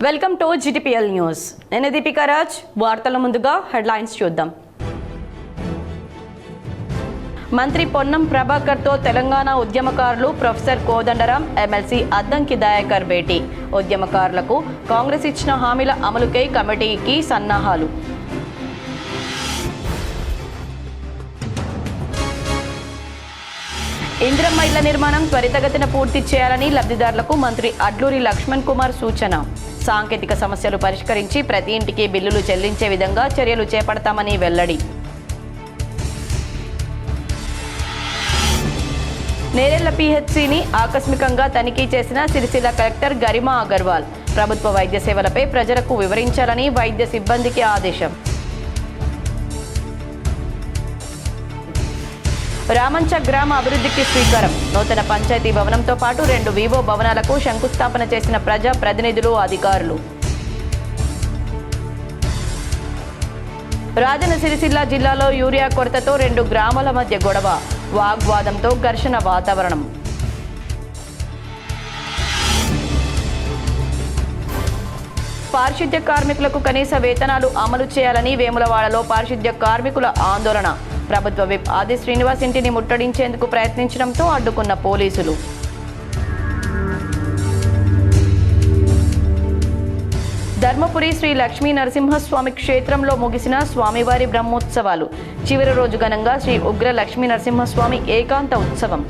Welcome to GTPL news. నేను దీపికా రాజ్. వార్తల ముందుగా హెడ్లైన్స్ చూద్దాం. మంత్రి పొన్నం ప్రభాకర్తో తెలంగాణ ఉద్యమకారులు ప్రొఫెసర్ కోదండరాం, ఎమ్మెల్సీ అద్దంకి దయాకర్ భేటీ. ఉద్యమకారులకు కాంగ్రెస్ ఇచ్చిన హామీల అమలుకై కమిటీకి సన్నాహాలు. ఇందిరమ్మ ఇళ్ల నిర్మాణం త్వరితగతిన పూర్తి చేయాలని లబ్ధిదారులకు మంత్రి అడ్లూరి లక్ష్మణ్ కుమార్ సూచన. సాంకేతిక సమస్యలు పరిష్కరించి ప్రతి ఇంటికి బిల్లులు చెల్లించే విధంగా చర్యలు చేపడతామని వెల్లడి. నేరెళ్ల పిహెచ్సిని ఆకస్మికంగా తనిఖీ చేసిన సిరిసిల్ల కలెక్టర్ గరిమా అగర్వాల్. ప్రభుత్వ వైద్య సేవలపై ప్రజలకు వివరించాలని వైద్య సిబ్బందికి ఆదేశం. రామంచ గ్రామ అభివృద్ధికి శ్రీకారం. నూతన పంచాయతీ భవనంతో పాటు 2 వివో భవనాలకు శంకుస్థాపన చేసిన ప్రజా ప్రతినిధులు, అధికారులు. రాజన్న సిరిసిల్ల జిల్లాలో యూరియా కొరతతో 2 గ్రామాల మధ్య గొడవ. వాగ్వాదంతో ఘర్షణ వాతావరణం. పారిశుద్ధ్య కార్మికులకు కనీస వేతనాలు అమలు చేయాలని వేములవాడలో పారిశుద్ధ్య కార్మికుల ఆందోళన. ప్రభుత్వ విప్ ఆది శ్రీనివాస్ ఇంటిని ముట్టడించేందుకు ప్రయత్నించడంతో అడ్డుకున్న పోలీసులు. ధర్మపురి శ్రీ లక్ష్మీ నరసింహస్వామి క్షేత్రంలో ముగిసిన స్వామివారి బ్రహ్మోత్సవాలు. చివరి రోజు ఘనంగా శ్రీ ఉగ్ర లక్ష్మీ నరసింహస్వామి ఏకాంత ఉత్సవం.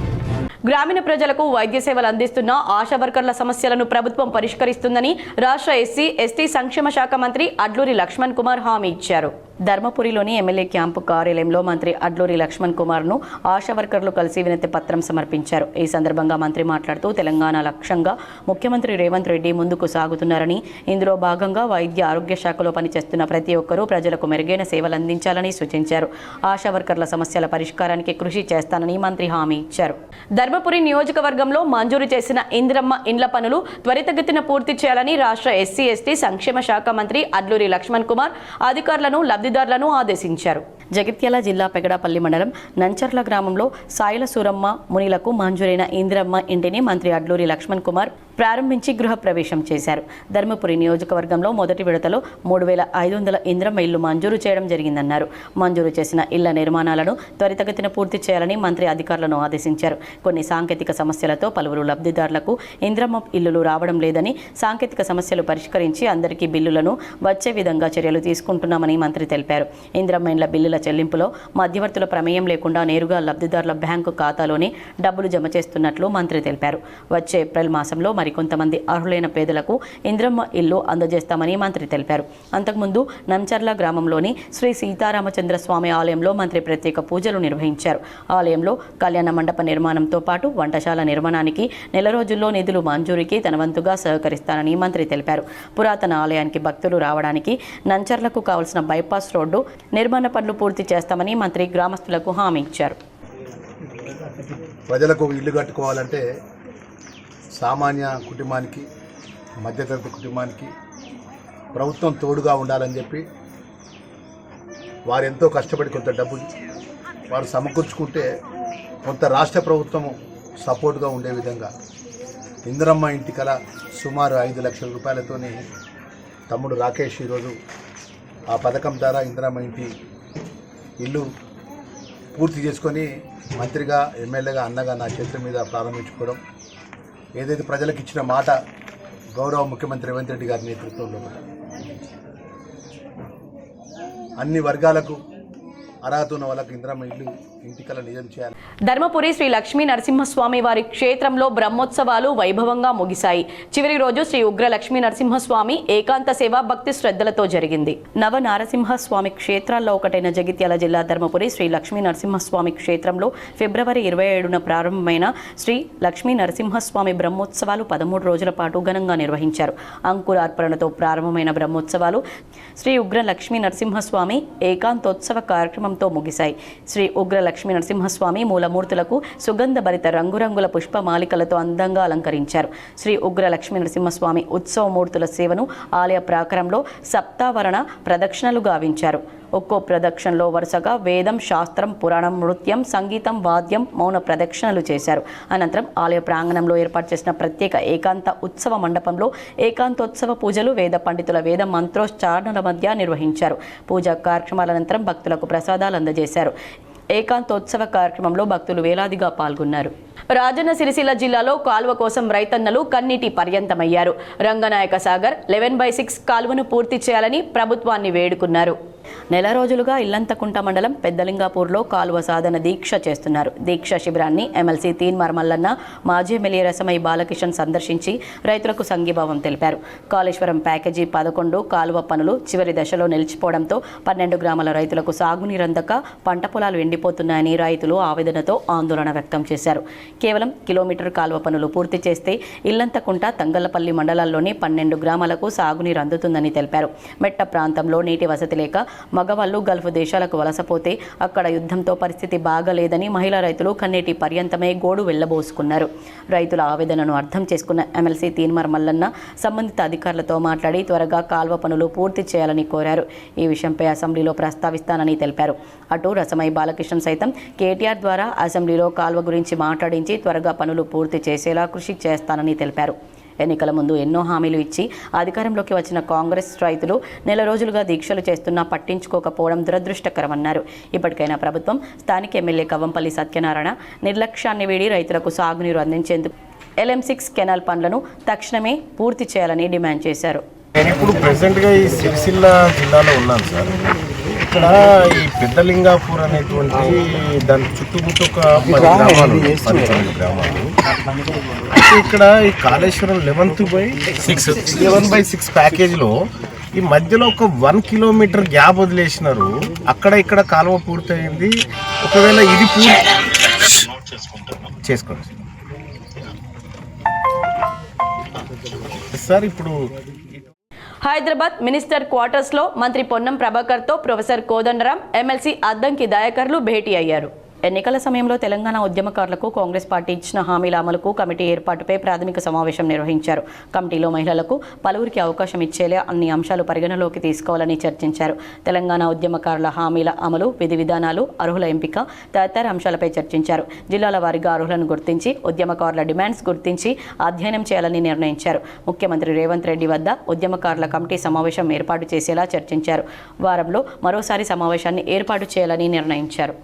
గ్రామీణ ప్రజలకు వైద్య సేవలు అందిస్తున్న ఆశా వర్కర్ల సమస్యలను ప్రభుత్వం పరిష్కరిస్తుందని రాష్ట్ర ఎస్సీ ఎస్టీ సంక్షేమ శాఖ మంత్రి అడ్లూరి లక్ష్మణ్ కుమార్ హామీ ఇచ్చారు. ధర్మపురిలోని ఎమ్మెల్యే క్యాంపు కార్యాలయంలో మంత్రి అడ్లూరి లక్ష్మణ్ కుమార్ను ఆశా వర్కర్లు కలిసి వినతి పత్రం సమర్పించారు. ఈ సందర్భంగా మంత్రి మాట్లాడుతూ తెలంగాణ లక్ష్యంగా ముఖ్యమంత్రి రేవంత్ రెడ్డి ముందుకు సాగుతున్నారని, ఇందులో భాగంగా వైద్య ఆరోగ్య శాఖలో పనిచేస్తున్న ప్రతి ఒక్కరూ ప్రజలకు మెరుగైన సేవలు అందించాలని సూచించారు. ఆశా వర్కర్ల సమస్యల పరిష్కారానికి కృషి చేస్తానని మంత్రి హామీ ఇచ్చారు. ధర్మపురి నియోజకవర్గంలో మంజూరు చేసిన ఇందిరమ్మ ఇండ్ల పనులు త్వరితగతిన పూర్తి చేయాలని రాష్ట్ర ఎస్సీ ఎస్టీ సంక్షేమ శాఖ మంత్రి అడ్లూరి లక్ష్మణ్ కుమార్ అధికారులను లబ్ధిదారులను ఆదేశించారు. జగిత్యాల జిల్లా పెగడపల్లి మండలం నంచర్ల గ్రామంలో సాయిల సూరమ్మ మునిలకు మంజూరైన ఇందిరమ్మ ఇంటిని మంత్రి అడ్లూరి లక్ష్మణ్ కుమార్ ప్రారంభించి గృహప్రవేశం చేశారు. ధర్మపురి నియోజకవర్గంలో మొదటి విడతలో 3500 ఇందిరమ్మ ఇళ్లు మంజూరు చేయడం జరిగిందన్నారు. మంజూరు చేసిన ఇళ్ల నిర్మాణాలను త్వరితగతిన పూర్తి చేయాలని మంత్రి అధికారులను ఆదేశించారు. కొన్ని సాంకేతిక సమస్యలతో పలువురు లబ్ధిదారులకు ఇందిరమ్మ ఇల్లులు రావడం లేదని, సాంకేతిక సమస్యలు పరిష్కరించి అందరికీ బిల్లులను వచ్చే విధంగా చర్యలు తీసుకుంటున్నామని మంత్రి తెలిపారు. ఇందిరమ్మ ఇండ్ల బిల్లుల చెల్లింపులో మధ్యవర్తుల ప్రమేయం లేకుండా నేరుగా లబ్ధిదారుల బ్యాంకు ఖాతాలోనే డబ్బులు జమ చేస్తున్నట్లు మంత్రి తెలిపారు. వచ్చే ఏప్రిల్ మాసంలో మరికొంతమంది అర్హులైన పేదలకు ఇందిరమ్మ ఇల్లు అందజేస్తామని మంత్రి తెలిపారు. అంతకుముందు నంచర్ల గ్రామంలోని శ్రీ సీతారామచంద్ర స్వామి ఆలయంలో మంత్రి ప్రత్యేక పూజలు నిర్వహించారు. ఆలయంలో కళ్యాణ మండప నిర్మాణంతో పాటు వంటశాల నిర్మాణానికి నెల రోజుల్లో నిధులు మంజూరీకి తన వంతుగా సహకరిస్తానని మంత్రి తెలిపారు. పురాతన ఆలయానికి భక్తులు రావడానికి నంచర్లకు కావలసిన బైపాస్ రోడ్డు నిర్మాణ పనులు పూర్తి చేస్తామని మంత్రి గ్రామస్తులకు హామీ ఇచ్చారు. ప్రజలకు ఇల్లు కట్టుకోవాలంటే సామాన్య కుటుంబానికి, మధ్యతరగతి కుటుంబానికి ప్రభుత్వం తోడుగా ఉండాలని చెప్పి వారు ఎంతో కష్టపడి కొంత డబ్బులు వారు సమకూర్చుకుంటే కొంత రాష్ట్ర ప్రభుత్వము సపోర్ట్గా ఉండే విధంగా ఇందిరమ్మ ఇంటి కల సుమారు 5 లక్షల రూపాయలతోని తమ్ముడు రాకేష్ ఈరోజు ఆ పథకం ద్వారా ఇందిరమ్మ ఇంటి ఇల్లు పూర్తి చేసుకొని మంత్రిగా, ఎమ్మెల్యేగా, అన్నగా నా చేతుల మీద ప్రారంభించుకోవడం, ఏదైతే ప్రజలకు ఇచ్చిన మాట గౌరవ ముఖ్యమంత్రి రేవంత్ రెడ్డి గారి నేతృత్వంలో అన్ని వర్గాలకు అర్హత ఉన్న వాళ్ళకి ఇందిరమ్మ ఇల్లు ఇంటికల నిజం చేయాలి. ధర్మపురి శ్రీ లక్ష్మీ నరసింహస్వామి వారి క్షేత్రంలో బ్రహ్మోత్సవాలు వైభవంగా ముగిశాయి. చివరి రోజు శ్రీ ఉగ్ర లక్ష్మీ నరసింహస్వామి ఏకాంత సేవ భక్తి శ్రద్ధలతో జరిగింది. నవ నారసింహస్వామి క్షేత్రాల్లో ఒకటైన జగిత్యాల జిల్లా ధర్మపురి శ్రీ లక్ష్మీ నరసింహస్వామి క్షేత్రంలో ఫిబ్రవరి 27న ప్రారంభమైన శ్రీ లక్ష్మీ నరసింహస్వామి బ్రహ్మోత్సవాలు 13 రోజుల పాటు ఘనంగా నిర్వహించారు. అంకురార్పణతో ప్రారంభమైన బ్రహ్మోత్సవాలు శ్రీ ఉగ్ర లక్ష్మీ నరసింహస్వామి ఏకాంతోత్సవ కార్యక్రమంతో ముగిశాయి. శ్రీ ఉగ్ర లక్ష్మీ నరసింహస్వామి మూలమూర్తులకు సుగంధభరిత రంగురంగుల పుష్పమాలికలతో అందంగా అలంకరించారు. శ్రీ ఉగ్ర లక్ష్మీ నరసింహస్వామి ఉత్సవమూర్తుల సేవను ఆలయ ప్రాకారంలో సప్తావరణ ప్రదక్షిణలు గావించారు. ఒక్కో ప్రదక్షిణలో వరుసగా వేదం, శాస్త్రం, పురాణం, నృత్యం, సంగీతం, వాద్యం, మౌన ప్రదక్షిణలు చేశారు. అనంతరం ఆలయ ప్రాంగణంలో ఏర్పాటు చేసిన ప్రత్యేక ఏకాంత ఉత్సవ మండపంలో ఏకాంతోత్సవ పూజలు వేద పండితుల వేద మంత్రోచ్చారణల మధ్య నిర్వహించారు. పూజా కార్యక్రమాల అనంతరం భక్తులకు ప్రసాదాలు అందజేశారు. ఏకాంతోత్సవ కార్యక్రమంలో భక్తులు వేలాదిగా పాల్గొన్నారు. రాజన్న సిరిసిల్ల జిల్లాలో కాలువ కోసం రైతన్నలు కన్నీటి పర్యంతమయ్యారు. రంగనాయక సాగర్ 11/6 కాలువను పూర్తి చేయాలని ప్రభుత్వాన్ని వేడుకున్నారు. నెల రోజులుగా ఇల్లంతకుంట మండలం పెద్దలింగాపూర్లో కాలువ సాధన దీక్ష చేస్తున్నారు. దీక్ష శిబిరాన్ని ఎమ్మెల్సీ తీన్మార్ మల్లన్న, మాజీ ఎమ్మెల్యే రసమై బాలకిషన్ సందర్శించి రైతులకు సంఘీభావం తెలిపారు. కాళేశ్వరం ప్యాకేజీ 11 కాలువ పనులు చివరి దశలో నిలిచిపోవడంతో 12 గ్రామాల రైతులకు సాగునీరందక పంట పొలాలు ఎండిపోతున్నాయని రైతులు ఆవేదనతో ఆందోళన వ్యక్తం చేశారు. కేవలం కిలోమీటర్ కాలువ పనులు పూర్తి చేస్తే ఇల్లంతకుంట, తంగళ్లపల్లి మండలాల్లోని 12 గ్రామాలకు సాగునీరు అందుతుందని తెలిపారు. మెట్ట ప్రాంతంలో నీటి వసతి లేక మగవాళ్లు గల్ఫ్ దేశాలకు వలసపోతే అక్కడ యుద్ధంతో పరిస్థితి బాగలేదని మహిళా రైతులు కన్నీటి పర్యంతమే గోడు వెళ్లబోసుకున్నారు. రైతుల ఆవేదనను అర్థం చేసుకున్న ఎమ్మెల్సీ తీన్మార్ మల్లన్న సంబంధిత అధికారులతో మాట్లాడి త్వరగా కాల్వ పనులు పూర్తి చేయాలని కోరారు. ఈ విషయంపై అసెంబ్లీలో ప్రస్తావిస్తానని తెలిపారు. అటు రసమై బాలకిషన్ సైతం కేటీఆర్ ద్వారా అసెంబ్లీలో కాల్వ గురించి మాట్లాడించి త్వరగా పనులు పూర్తి చేసేలా కృషి చేస్తానని తెలిపారు. ఎన్నికల ముందు ఎన్నో హామీలు ఇచ్చి అధికారంలోకి వచ్చిన కాంగ్రెస్ రైతులు నెల రోజులుగా దీక్షలు చేస్తున్నా పట్టించుకోకపోవడం దురదృష్టకరమన్నారు. ఇప్పటికైనా ప్రభుత్వం స్థానిక ఎమ్మెల్యే కవ్వంపల్లి సత్యనారాయణ నిర్లక్ష్యాన్ని వీడి రైతులకు సాగునీరు అందించేందుకు LM6 కెనాల్ పనులను తక్షణమే పూర్తి చేయాలని డిమాండ్ చేశారు. నేను ఇప్పుడు ప్రెసెంట్గా ఈ సిరిసిల్ల జిల్లాలో ఉన్నాను సార్. ఇక్కడ ఈ పెద్దలింగాపూర్ అనేటువంటి దాని చుట్టుముట్టు ఒక 12 గ్రామాలు. అయితే ఇక్కడ ఈ కాళేశ్వరం 11/6 ప్యాకేజీలో ఈ మధ్యలో ఒక 1 కిలోమీటర్ గ్యాప్ వదిలేసినారు. అక్కడ ఇక్కడ కాలువ పూర్తయింది. ఒకవేళ ఇది చేసుకోండి సార్. ఇప్పుడు హైదరాబాద్ మినిస్టర్ క్వార్టర్స్లో మంత్రి పొన్నం ప్రభాకర్తో ప్రొఫెసర్ కోదండరాం, ఎమ్మెల్సీ అద్దంకి దయాకర్లు భేటీ అయ్యారు. ఎన్నికల సమయంలో తెలంగాణ ఉద్యమకారులకు కాంగ్రెస్ పార్టీ ఇచ్చిన హామీల అమలుకు కమిటీ ఏర్పాటుపై ప్రాథమిక సమావేశం నిర్వహించారు. కమిటీలో మహిళలకు పలువురికి అవకాశం ఇచ్చేలా అన్ని అంశాలు పరిగణలోకి తీసుకోవాలని చర్చించారు. తెలంగాణ ఉద్యమకారుల హామీల అమలు, విధి విధానాలు, అర్హుల ఎంపిక తదితర అంశాలపై చర్చించారు. జిల్లాల వారీగా అర్హులను గుర్తించి ఉద్యమకారుల డిమాండ్స్ గుర్తించి అధ్యయనం చేయాలని నిర్ణయించారు. ముఖ్యమంత్రి రేవంత్ రెడ్డి వద్ద ఉద్యమకారుల కమిటీ సమావేశం ఏర్పాటు చేసేలా చర్చించారు. వారంలో మరోసారి సమావేశాన్ని ఏర్పాటు చేయాలని నిర్ణయించారు.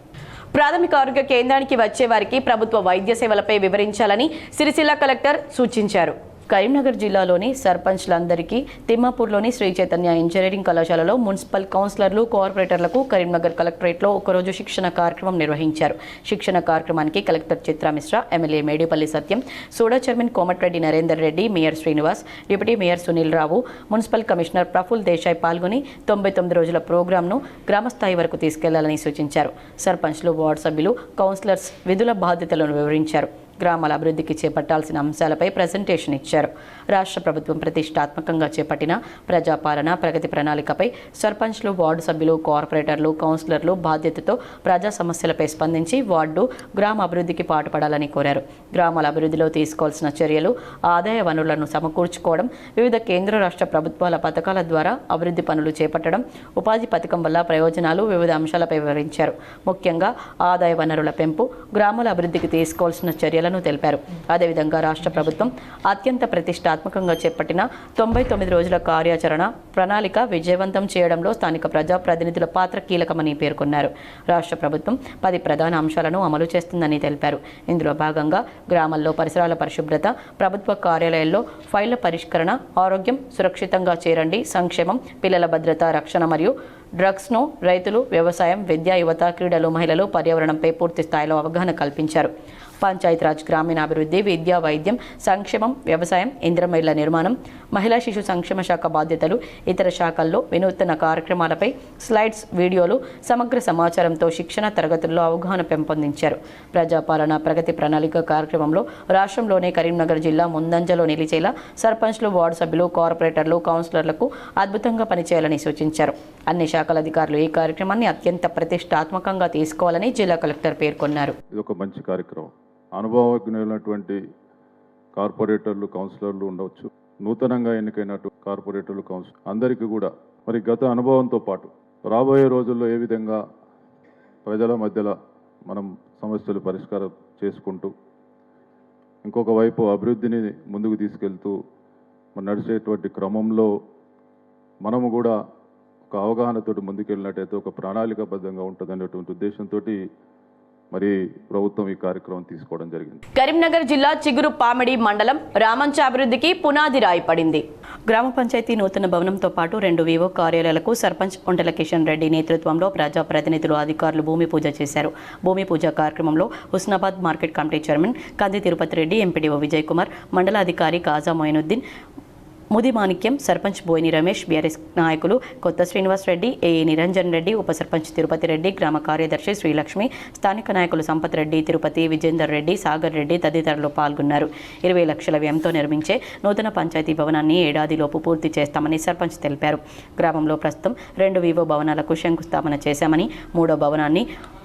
ప్రాథమిక ఆరోగ్య కేంద్రానికి వచ్చే వారికి ప్రభుత్వ వైద్య సేవలపై వివరించాలని సిరిసిల్ల కలెక్టర్ సూచించారు. కరీంనగర్ జిల్లాలోని సర్పంచ్లందరికీ తిమ్మాపూర్లోని శ్రీ చైతన్య ఇంజనీరింగ్ కళాశాలలో మున్సిపల్ కౌన్సిలర్లు, కార్పొరేటర్లకు కరీంనగర్ కలెక్టరేట్లో ఒకరోజు శిక్షణ కార్యక్రమం నిర్వహించారు. శిక్షణ కార్యక్రమానికి collector Chitra Mishra, MLA Medipalli Satyam, SUDA chairman Komatireddy Narender Reddy, mayor Srinivas, deputy mayor Sunil Rao, municipal commissioner Praful Desai పాల్గొని 99 రోజుల ప్రోగ్రాంను గ్రామస్థాయి వరకు తీసుకెళ్లాలని సూచించారు. సర్పంచ్లు, వార్డు సభ్యులు, కౌన్సిలర్స్ విధుల బాధ్యతలను వివరించారు. గ్రామాల అభివృద్ధికి చేపట్టాల్సిన అంశాలపై ప్రజెంటేషన్ ఇచ్చారు. రాష్ట్ర ప్రభుత్వం ప్రతిష్టాత్మకంగా చేపట్టిన ప్రజాపాలన ప్రగతి ప్రణాళికపై సర్పంచ్లు, వార్డు సభ్యులు, కార్పొరేటర్లు, కౌన్సిలర్లు బాధ్యతతో ప్రజా సమస్యలపై స్పందించి వార్డు, గ్రామ అభివృద్ధికి పాటుపడాలని కోరారు. గ్రామాల అభివృద్ధిలో తీసుకోవాల్సిన చర్యలు, ఆదాయ వనరులను సమకూర్చుకోవడం, వివిధ కేంద్ర రాష్ట్ర ప్రభుత్వాల పథకాల ద్వారా అభివృద్ధి పనులు చేపట్టడం, ఉపాధి పథకం వల్ల ప్రయోజనాలు, వివిధ అంశాలపై వివరించారు. ముఖ్యంగా ఆదాయ వనరుల పెంపు, గ్రామాల అభివృద్ధికి తీసుకోవాల్సిన చర్యలను తెలిపారు. అదేవిధంగా రాష్ట్ర ప్రభుత్వం అత్యంత ప్రతిష్టాత్మకంగా చేపట్టిన 99 రోజుల కార్యాచరణ ప్రణాళిక విజయవంతం చేయడంలో స్థానిక ప్రజాప్రతినిధుల పాత్ర కీలకమని పేర్కొన్నారు. రాష్ట్ర ప్రభుత్వం 10 ప్రధాన అంశాలను అమలు చేస్తుందని తెలిపారు. ఇందులో భాగంగా గ్రామాల్లో పరిసరాల పరిశుభ్రత, ప్రభుత్వ కార్యాలయాల్లో ఫైళ్ల పరిష్కరణ, ఆరోగ్యం, సురక్షితంగా చేరండి, సంక్షేమం, పిల్లల భద్రత, రక్షణ మరియు డ్రగ్స్ను, రైతులు, వ్యవసాయం, విద్య, యువత, క్రీడలు, మహిళలు, పర్యావరణంపై పూర్తి స్థాయిలో అవగాహన కల్పించారు. పంచాయతీరాజ్, గ్రామీణాభివృద్ధి, విద్య, వైద్యం, సంక్షేమం, వ్యవసాయం, ఇందిరమ్మ ఇళ్ల నిర్మాణం, మహిళా శిశు సంక్షేమ శాఖ బాధ్యతలు, ఇతర శాఖల్లో వినూత్న కార్యక్రమాలపై స్లైడ్స్, వీడియోలు, సమగ్ర సమాచారంతో శిక్షణ తరగతుల్లో అవగాహన పెంపొందించారు. ప్రజాపాలన ప్రగతి ప్రణాళిక కార్యక్రమంలో రాష్ట్రంలోనే కరీంనగర్ జిల్లా ముందంజలో నిలిచేలా సర్పంచ్లు, వార్డు సభ్యులు, కార్పొరేటర్లు, కౌన్సిలర్లకు అద్భుతంగా పనిచేయాలని సూచించారు. అన్ని శాఖల అధికారులు ఈ కార్యక్రమాన్ని అత్యంత ప్రతిష్టాత్మకంగా తీసుకోవాలని జిల్లా కలెక్టర్ పేర్కొన్నారు. ఇది ఒక మంచి కార్యక్రమం. అనుభవజ్ఞులైనటువంటి కార్పొరేటర్లు, కౌన్సిలర్లు ఉండవచ్చు. నూతనంగా ఎన్నికైన కార్పొరేటర్లు, కౌన్సిల్ అందరికీ కూడా మరి గత అనుభవంతో పాటు రాబోయే రోజుల్లో ఏ విధంగా ప్రజల మధ్యలో మనం సమస్యలు పరిష్కారం చేసుకుంటూ ఇంకొక వైపు అభివృద్ధిని ముందుకు తీసుకెళ్తూ నడిచేటువంటి క్రమంలో మనము కూడా ఒక అవగాహనతో ముందుకెళ్ళినట్టయితే ఒక ప్రణాళికాబద్ధంగా ఉంటుందనేటువంటి ఉద్దేశంతో మరి ప్రభుత్వం ఈ కార్యక్రమం తీసుకోవడం జరిగింది. కరీంనగర్ జిల్లా చిగురు పామిడి మండలం రామంచ అభివృద్ధికి పునాది రాయి పడింది. గ్రామ పంచాయతీ నూతన భవనంతో పాటు 2 వివో కార్యాలయాలకు సర్పంచ్ ఒంటెల కిషన్ రెడ్డి నేతృత్వంలో ప్రజాప్రతినిధులు, అధికారులు భూమి పూజ చేశారు. భూమి పూజ కార్యక్రమంలో హుస్నాబాద్ మార్కెట్ కమిటీ చైర్మన్ కంది తిరుపతి రెడ్డి, ఎంపీడీఓ విజయ్ కుమార్, మండల అధికారి కాజా మొయినుద్దీన్, ముది మాణిక్యం, సర్పంచ్ బోయిని రమేష్, బీఆర్ఎస్ నాయకులు కొత్త శ్రీనివాస్ రెడ్డి, ఏఏ నిరంజన్ రెడ్డి, ఉప సర్పంచ్ తిరుపతి రెడ్డి, గ్రామ కార్యదర్శి శ్రీలక్ష్మి, స్థానిక నాయకులు సంపత్ రెడ్డి, తిరుపతి, విజేందర్ రెడ్డి, సాగర్ రెడ్డి తదితరులు పాల్గొన్నారు. 20 లక్షల వ్యయంతో నిర్మించే నూతన పంచాయతీ భవనాన్ని ఏడాదిలోపు పూర్తి చేస్తామని సర్పంచ్ తెలిపారు. గ్రామంలో ప్రస్తుతం 2 వివో భవనాలకు శంకుస్థాపన చేశామని, 3వ భవనాన్ని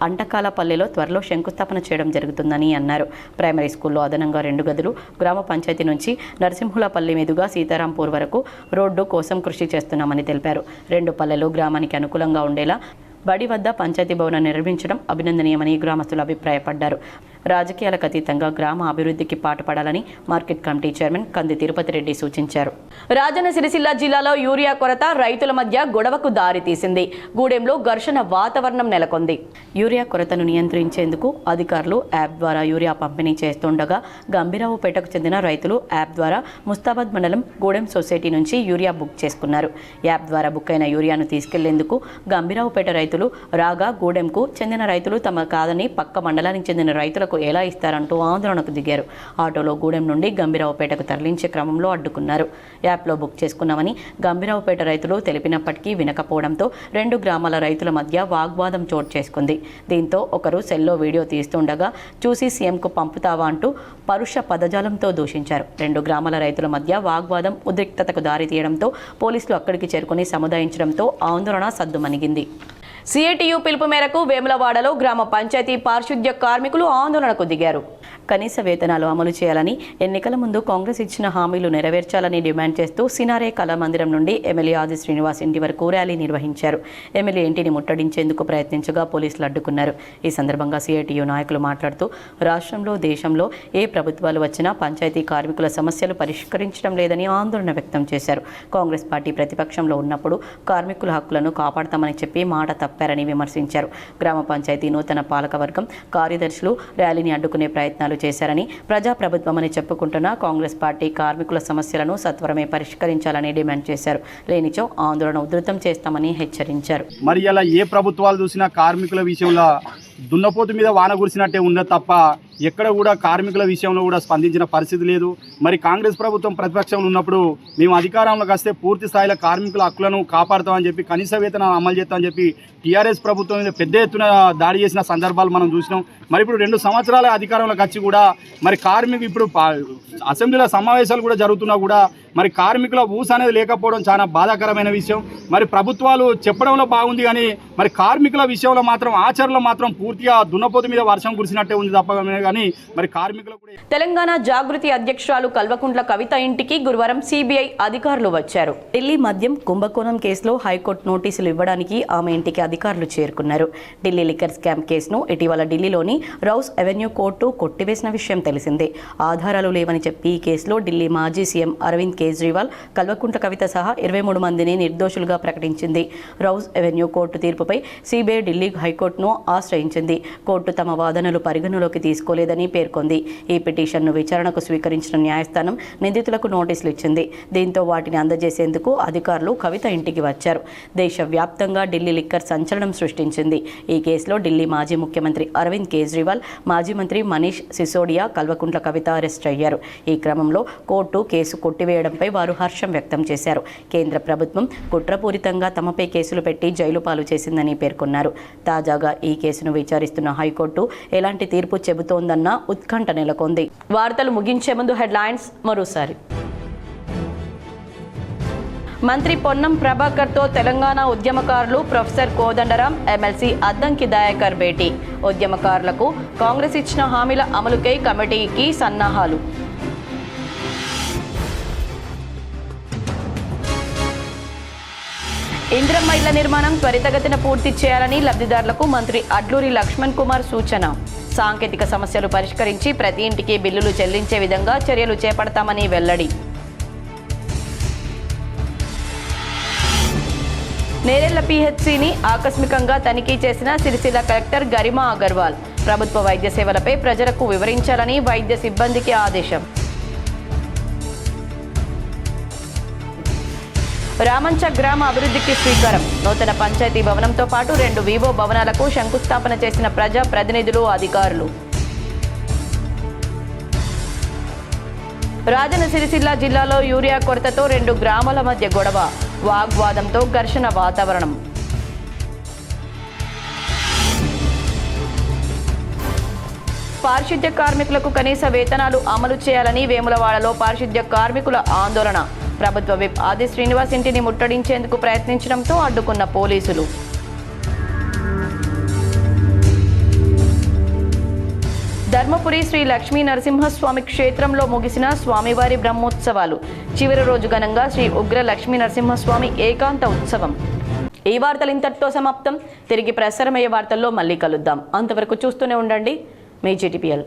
అంటకాలపల్లెలో త్వరలో శంకుస్థాపన చేయడం జరుగుతుందని అన్నారు. ప్రైమరీ స్కూల్లో అదనంగా 2 గదులు, గ్రామ పంచాయతీ నుంచి నరసింహులపల్లి మీదుగా సీతారాంపూర్ వరకు రోడ్డు కోసం కృషి చేస్తున్నామని తెలిపారు. 2 పల్లెలు గ్రామానికి అనుకూలంగా ఉండేలా బడి వద్ద పంచాయతీ భవనం నిర్మించడం అభినందనీయమని గ్రామస్తులు అభిప్రాయపడ్డారు. రాజకీయాలకు అతీతంగా గ్రామ అభివృద్ధికి పాటుపడాలని మార్కెట్ కమిటీ చైర్మన్ కంది తిరుపతి రెడ్డి సూచించారు. రాజన్న సిరిసిల్ల జిల్లాలో యూరియా కొరత రైతుల మధ్య గొడవకు దారితీసింది. గూడెంలో ఘర్షణ వాతావరణం నెలకొంది. యూరియా కొరతను నియంత్రించేందుకు అధికారులు యాప్ ద్వారా యూరియా పంపిణీ చేస్తుండగా గంభీరావుపేటకు చెందిన రైతులు యాప్ ద్వారా ముస్తాబాద్ మండలం గూడెం సొసైటీ నుంచి యూరియా బుక్ చేసుకున్నారు. యాప్ ద్వారా బుక్ అయిన యూరియాను తీసుకెళ్లేందుకు గంభీరావుపేట రైతులు రాగా గూడెంకు చెందిన రైతులు తమ కాదని పక్క మండలానికి చెందిన రైతులకు ఎలా ఇస్తారంటూ ఆందోళనకు దిగారు. ఆటోలో గూడెం నుండి గంభీరావుపేటకు తరలించే క్రమంలో అడ్డుకున్నారు. యాప్లో బుక్ చేసుకున్నామని గంభీరావుపేట రైతులు తెలిపినప్పటికీ వినకపోవడంతో 2 గ్రామాల రైతుల మధ్య వాగ్వాదం చోటు చేసుకుంది. దీంతో ఒకరు సెల్లో వీడియో తీస్తుండగా చూసి సీఎంకు పంపుతావా అంటూ పరుష పదజాలంతో దూషించారు. 2 గ్రామాల రైతుల మధ్య వాగ్వాదం ఉద్రిక్తతకు దారితీయడంతో పోలీసులు అక్కడికి చేరుకుని సముదాయించడంతో ఆందోళన సద్దుమణిగింది. సిఐటియు పిలుపు మేరకు వేములవాడలో గ్రామ పంచాయతీ పారిశుద్ధ్య కార్మికులు ఆందోళనకు దిగారు. కనీస వేతనాలు అమలు చేయాలని, ఎన్నికల ముందు కాంగ్రెస్ ఇచ్చిన హామీలు నెరవేర్చాలని డిమాండ్ చేస్తూ సినారే కళామందిరం నుండి ఎమ్మెల్యే ఆది శ్రీనివాస్ ఇంటి వరకు ర్యాలీ నిర్వహించారు. ఎమ్మెల్యే ఇంటిని ముట్టడించేందుకు ప్రయత్నించగా పోలీసులు అడ్డుకున్నారు. ఈ సందర్భంగా సిఐటియు నాయకులు మాట్లాడుతూ రాష్ట్రంలో, దేశంలో ఏ ప్రభుత్వాలు వచ్చినా పంచాయతీ కార్మికుల సమస్యలు పరిష్కరించడం లేదని ఆందోళన వ్యక్తం చేశారు. కాంగ్రెస్ పార్టీ ప్రతిపక్షంలో ఉన్నప్పుడు కార్మికుల హక్కులను కాపాడతామని చెప్పి మాట తప్పారని విమర్శించారు. గ్రామ పంచాయతీ నూతన పాలకవర్గం కార్యదర్శులు ర్యాలీని అడ్డుకునే ప్రయత్నాలు చేశారని, ప్రజాప్రభుత్వమని చెప్పుకుంటున్న కాంగ్రెస్ పార్టీ కార్మికుల సమస్యలను సత్వరమే పరిష్కరించాలని డిమాండ్ చేశారు. లేనిచో ఆందోళన ఉధృతం చేస్తామని హెచ్చరించారు. మరి ఇలా ఏ ప్రభుత్వాలు చూసినా కార్మికుల విషయంలో దున్నపోతు మీద వాన కురిసినట్టే ఉన్నది తప్ప ఎక్కడ కూడా కార్మికుల విషయంలో కూడా స్పందించిన పరిస్థితి లేదు. మరి కాంగ్రెస్ ప్రభుత్వం ప్రతిపక్షంలో ఉన్నప్పుడు మేము అధికారంలోకి వస్తే పూర్తి స్థాయిలో కార్మికుల హక్కులను కాపాడుతామని చెప్పి, కనీస వేతనాలు అమలు చేస్తామని చెప్పి టీఆర్ఎస్ ప్రభుత్వం మీద పెద్ద ఎత్తున దాడి చేసిన సందర్భాలు మనం చూసినాం. మరి ఇప్పుడు 2 సంవత్సరాల అధికారంలోకి వచ్చి కూడా మరి కార్మికులు ఇప్పుడు అసెంబ్లీలో సమావేశాలు కూడా జరుగుతున్నా కూడా మరి కార్మికుల ఊస అనేది లేకపోవడం చాలా బాధాకరమైన విషయం. మరి ప్రభుత్వాలు చెప్పడంలో బాగుంది కానీ మరి కార్మికుల విషయంలో మాత్రం ఆచరణలో మాత్రం పూర్తిగా దున్నపోతు మీద వర్షం కురిసినట్టే ఉంది తప్ప కానీ మరి కార్మికులు కూడా. తెలంగాణ జాగృతి అధ్యక్షురాలు కల్వకుంట్ల కవిత ఇంటికి గురువారం సిబిఐ అధికారులు వచ్చారు. ఢిల్లీ మద్యం కుంభకోణం కేసులో హైకోర్టు నోటీసులు ఇవ్వడానికి ఆమె ఇంటికి అధికారులు చేరుకున్నారు. ఢిల్లీ లిక్కర్ స్కామ్ కేసును ఇటీవల ఢిల్లీలోని రౌస్ అవెన్యూ కోర్టు కొట్టివేసిన విషయం తెలిసిందే. ఆధారాలు లేవని చెప్పి ఈ కేసులో ఢిల్లీ మాజీ సీఎం అరవింద్ కేజ్రీవాల్, కల్వకుంట్ల కవిత సహా 23 మందిని నిర్దోషులుగా ప్రకటించింది. రౌస్ అవెన్యూ కోర్టు తీర్పుపై సిబిఐ ఢిల్లీ హైకోర్టును ఆశ్రయించింది. కోర్టు తమ వాదనలు పరిగణలోకి తీసుకొని తీసుకోలేదని పేర్కొంది. ఈ పిటిషన్ను విచారణకు స్వీకరించిన న్యాయస్థానం నిందితులకు నోటీసులు ఇచ్చింది. దీంతో వాటిని అందజేసేందుకు అధికారులు కవిత ఇంటికి వచ్చారు. దేశవ్యాప్తంగా ఢిల్లీ లిక్కర్ సంచలనం సృష్టించింది. ఈ కేసులో ఢిల్లీ మాజీ ముఖ్యమంత్రి అరవింద్ కేజ్రీవాల్, మాజీ మంత్రి మనీష్ సిసోడియా, కల్వకుంట్ల కవిత అరెస్ట్ అయ్యారు. ఈ క్రమంలో కోర్టు కేసు కొట్టివేయడంపై వారు హర్షం వ్యక్తం చేశారు. కేంద్ర ప్రభుత్వం కుట్రపూరితంగా తమపై కేసులు పెట్టి జైలు పాలు చేసిందని పేర్కొన్నారు. తాజాగా ఈ కేసును విచారిస్తున్న హైకోర్టు ఎలాంటి తీర్పు చెబుతోందన్న ఉత్కంఠ నెలకొంది. వార్తలు ముగించే ముందు హెడ్లైన్స్ మరోసారి. మంత్రి పొన్నం ప్రభాకర్తో తెలంగాణ ఉద్యమకారులు ప్రొఫెసర్ కోదండరాం, ఎమ్మెల్సీ అద్దంకి దయాకర్ భేటీ. ఉద్యమకారులకు కాంగ్రెస్ ఇచ్చిన హామీల అమలుకై కమిటీకి సన్నాహాలు. ఇందిరమ్మ ఇళ్ల నిర్మాణం త్వరితగతిన పూర్తి చేయాలని లబ్ధిదారులకు మంత్రి అడ్లూరి లక్ష్మణ్ కుమార్ సూచన. సాంకేతిక సమస్యలు పరిష్కరించి ప్రతి ఇంటికి బిల్లులు చెల్లించే విధంగా చర్యలు చేపడతామని వెల్లడి. నేరెళ్ల పిహెచ్సిని ఆకస్మికంగా తనిఖీ చేసిన సిరిసిల్ల కలెక్టర్ గరిమా అగర్వాల్. ప్రభుత్వ వైద్య సేవలపై ప్రజలకు వివరించాలని వైద్య సిబ్బందికి ఆదేశం. రామంచ గ్రామ అభివృద్ధికి శ్రీకారం. నూతన పంచాయతీ భవనంతో పాటు 2 వివో భవనాలకు శంకుస్థాపన చేసిన ప్రజా ప్రతినిధులు, అధికారులు. రాజన్న సిరిసిల్ల జిల్లాలో యూరియా కొరతతో 2 గ్రామాల మధ్య గొడవ. వాగ్వాదంతో ఘర్షణ వాతావరణం. పారిశుద్ధ్య కార్మికులకు కనీస వేతనాలు అమలు చేయాలని వేములవాడలో పారిశుద్ధ్య కార్మికుల ఆందోళన. ప్రభుత్వ విప్ ఆది శ్రీనివాస్ ఇంటిని ముట్టడించేందుకు ప్రయత్నించడంతో అడ్డుకున్న పోలీసులు. ధర్మపురి శ్రీ లక్ష్మీ నరసింహస్వామి క్షేత్రంలో ముగిసిన స్వామివారి బ్రహ్మోత్సవాలు. చివరి రోజు ఘనంగా శ్రీ ఉగ్ర లక్ష్మీ నరసింహస్వామి ఏకాంత ఉత్సవం. ఈ వార్తలు ఇంతటితో సమాప్తం. తిరిగి ప్రసారమయ్యే వార్తల్లో మళ్ళీ కలుద్దాం. అంతవరకు చూస్తూనే ఉండండి మీ GTPL.